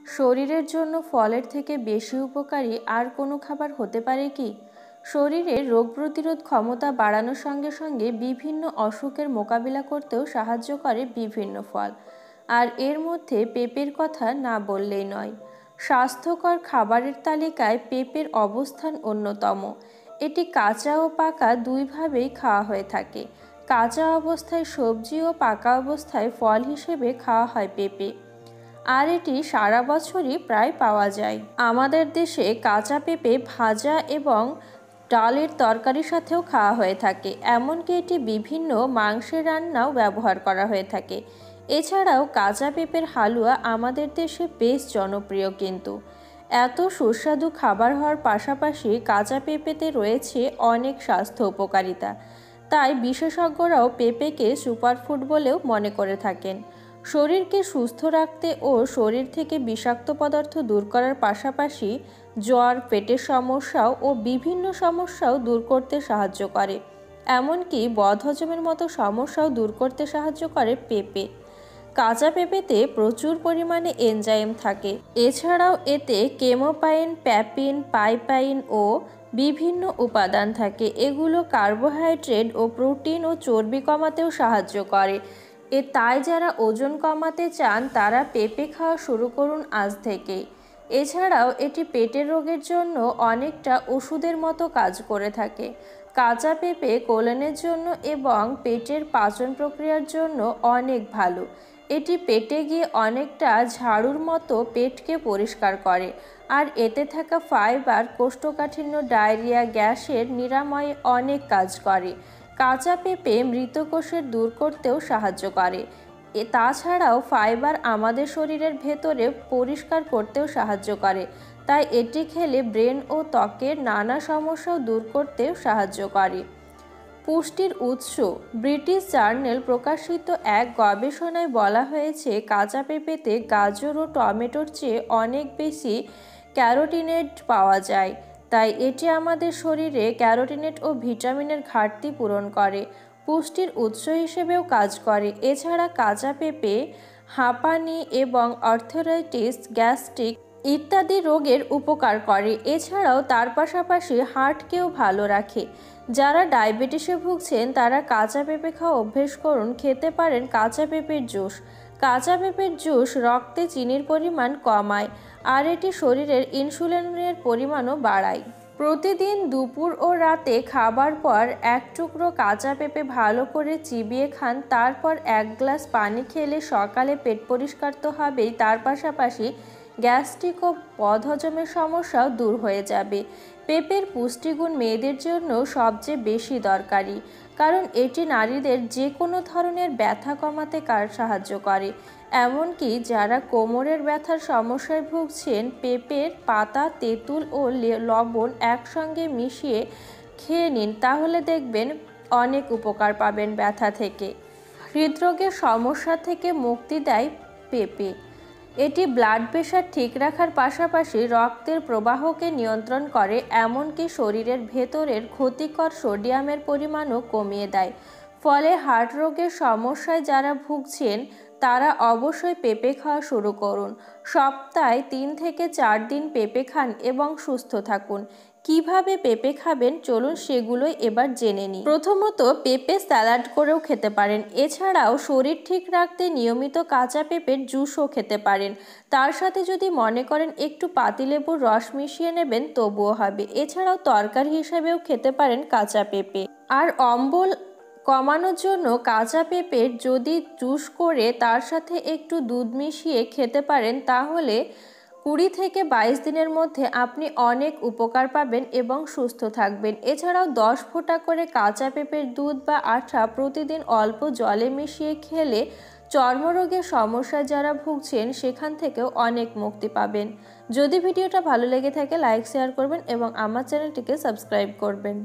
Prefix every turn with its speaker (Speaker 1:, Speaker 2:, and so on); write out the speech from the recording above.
Speaker 1: শরীরের জন্য ফলের থেকে বেশি উপকারী আর কোনো খাবার হতে পারে কি? শরীরের রোগ প্রতিরোধ ক্ষমতা বাড়ানোর সঙ্গে সঙ্গে বিভিন্ন অসুখের মোকাবিলা করতেও সাহায্য করে বিভিন্ন ফল। আর এর মধ্যে পেঁপের কথা না বললেই নয়। স্বাস্থ্যকর খাবারের তালিকায় পেঁপের অবস্থান অন্যতম। এটি কাঁচা ও পাকা দুইভাবেই খাওয়া হয়ে থাকে। কাঁচা অবস্থায় সবজি ও পাকা অবস্থায় ফল হিসেবে খাওয়া হয় পেঁপে। আর এটি সারা বছরই প্রায় পাওয়া যায়। আমাদের দেশে কাঁচা পেঁপে ভাজা এবং ডালের তরকারির সাথেও খাওয়া হয়ে থাকে। এমনকি এটি বিভিন্ন মাংসের রান্নাও ব্যবহার করা হয়ে থাকে। এছাড়াও কাঁচা পেঁপের হালুয়া আমাদের দেশে বেশ জনপ্রিয়। কিন্তু এত সুস্বাদু খাবার হওয়ার পাশাপাশি কাঁচা পেঁপেতে রয়েছে অনেক স্বাস্থ্য উপকারিতা। তাই বিশেষজ্ঞরাও পেঁপেকে সুপারফুড বলেও মনে করে থাকেন। শরীরকে সুস্থ রাখতে ও শরীর থেকে বিষাক্ত পদার্থ দূর করার পাশাপাশি জ্বর, পেটের সমস্যাও ও বিভিন্ন সমস্যাও দূর করতে সাহায্য করে। এমনকি বদহজমের মতো সমস্যাও দূর করতে সাহায্য করে পেঁপে। কাঁচা পেঁপেতে প্রচুর পরিমাণে এনজাইম থাকে। এছাড়াও এতে কেমোপাইন, প্যাপিন, পাইপাইন ও বিভিন্ন উপাদান থাকে। এগুলো কার্বোহাইড্রেট ও প্রোটিন ও চর্বি কমাতেও সাহায্য করে। তাই যারা ওজন কমাতে চান তারা পেঁপে খাওয়া শুরু করুন আজ থেকেই। এছাড়াও এটি পেটের রোগের জন্য অনেকটা ওষুধের মতো কাজ করে থাকে। কাঁচা পেঁপে কোলনের জন্য এবং পেটের পাচন প্রক্রিয়ার জন্য অনেক ভালো। এটি পেটে গিয়ে অনেকটা ঝাড়ুর মতো পেটকে পরিষ্কার করে। আর এতে থাকা ফাইবার কোষ্ঠকাঠিন্য, ডায়রিয়া, গ্যাসের নিরাময়ে অনেক কাজ করে। কাঁচা পেঁপে মৃত কোষের দূর করতেও সাহায্য করে। তাছাড়াও ফাইবার আমাদের শরীরের ভেতরে পরিষ্কার করতেও সাহায্য করে। তাই এটি খেলে ব্রেন ও ত্বকের নানা সমস্যাও দূর করতেও সাহায্য করে। পুষ্টির উৎস। ব্রিটিশ জার্নাল প্রকাশিত এক গবেষণায় বলা হয়েছে কাঁচা পেঁপেতে গাজর ও টমেটোর চেয়ে অনেক বেশি ক্যারোটিনেট পাওয়া যায়। তাই এটি আমাদের শরীরে ক্যারোটিনেট ও ভিটামিনের ঘাটতি পূরণ করে। পুষ্টির উৎস হিসেবেও কাজ করে। এছাড়া কাঁচা পেঁপে হাঁপানি এবং আর্থ্রাইটিস, গ্যাস্ট্রিক ইত্যাদি রোগের উপকার করে। এছাড়াও তার পাশাপাশি হার্টকেও ভালো রাখে। যারা ডায়াবেটিসে ভুগছেন তারা কাঁচা পেঁপে খাওয়া অভ্যেস করুন। খেতে পারেন কাঁচা পেঁপের জুস। কাঁচা পেঁপের জুস রক্তে চিনির পরিমাণ কমায় আর এটি শরীরের ইনসুলিনের পরিমাণও বাড়ায়। প্রতিদিন দুপুর ও রাতে খাবার পর এক টুকরো কাঁচা পেঁপে ভালো করে চিবিয়ে খান। তারপর 1 গ্লাস পানি খেলে সকালে পেট পরিষ্কার তো হবেই, তার পাশাপাশি গ্যাস্ট্রিক ও বদহজমের সমস্যাও দূর হয়ে যাবে। পেঁপের পুষ্টিগুণ মেয়েদের জন্য সবচেয়ে বেশি দরকারি, কারণ এটি নারীদের যে কোনো ধরনের ব্যথা কমাতে সাহায্য করে। এমনকি যারা কোমরের ব্যথার সমস্যায় ভুগছেন, পেঁপের পাতা, তেঁতুল ও লবণ একসঙ্গে মিশিয়ে খেয়ে নিন, তাহলে দেখবেন অনেক উপকার পাবেন ব্যথা থেকে। হৃদরোগের সমস্যা থেকে মুক্তি দেয় পেঁপে। এটি ব্লাড প্রেশার ঠিক রাখার পাশাপাশি রক্তের প্রবাহকে নিয়ন্ত্রণ করে। এমনকি শরীরের ভেতরের ক্ষতিকর সোডিয়ামের পরিমাণও কমিয়ে দেয়। ফলে হার্ট রোগের সমস্যায় যারা ভুগছেন তারা অবশ্যই পেঁপে খাওয়া শুরু করুন। সপ্তাহে 3 থেকে 4 দিন পেঁপে খান এবং সুস্থ থাকুন। কিভাবে পেঁপে খাবেন চলুন সেগুলোই এবার জেনে নিই। প্রথমত, পেঁপে স্যালাড করেও খেতে পারেন। এছাড়াও শরীর ঠিক রাখতে নিয়মিত কাঁচা পেঁপের জুসও খেতে পারেন। তার সাথে যদি মনে করেন একটু পাতিলেবুর রস মিশিয়ে নেবেন তবুও হবে। এছাড়াও তরকারি হিসেবেও খেতে পারেন কাঁচা পেঁপে। আর অম্বল কমানোর জন্য কাঁচা পেঁপের যদি জুস করে তার সাথে একটু দুধ মিশিয়ে খেতে পারেন, তাহলে 20 থেকে 22 দিনের মধ্যে আপনি অনেক উপকার পাবেন এবং সুস্থ থাকবেন। এছাড়াও 10 ফোঁটা করে কাঁচা পেঁপের দুধ বা আঠা প্রতিদিন অল্প জলে মিশিয়ে খেলে চর্মরোগের সমস্যায় যারা ভুগছেন সেখান থেকেও অনেক মুক্তি পাবেন। যদি ভিডিওটা ভালো লেগে থাকে লাইক, শেয়ার করবেন এবং আমার চ্যানেলটিকে সাবস্ক্রাইব করবেন।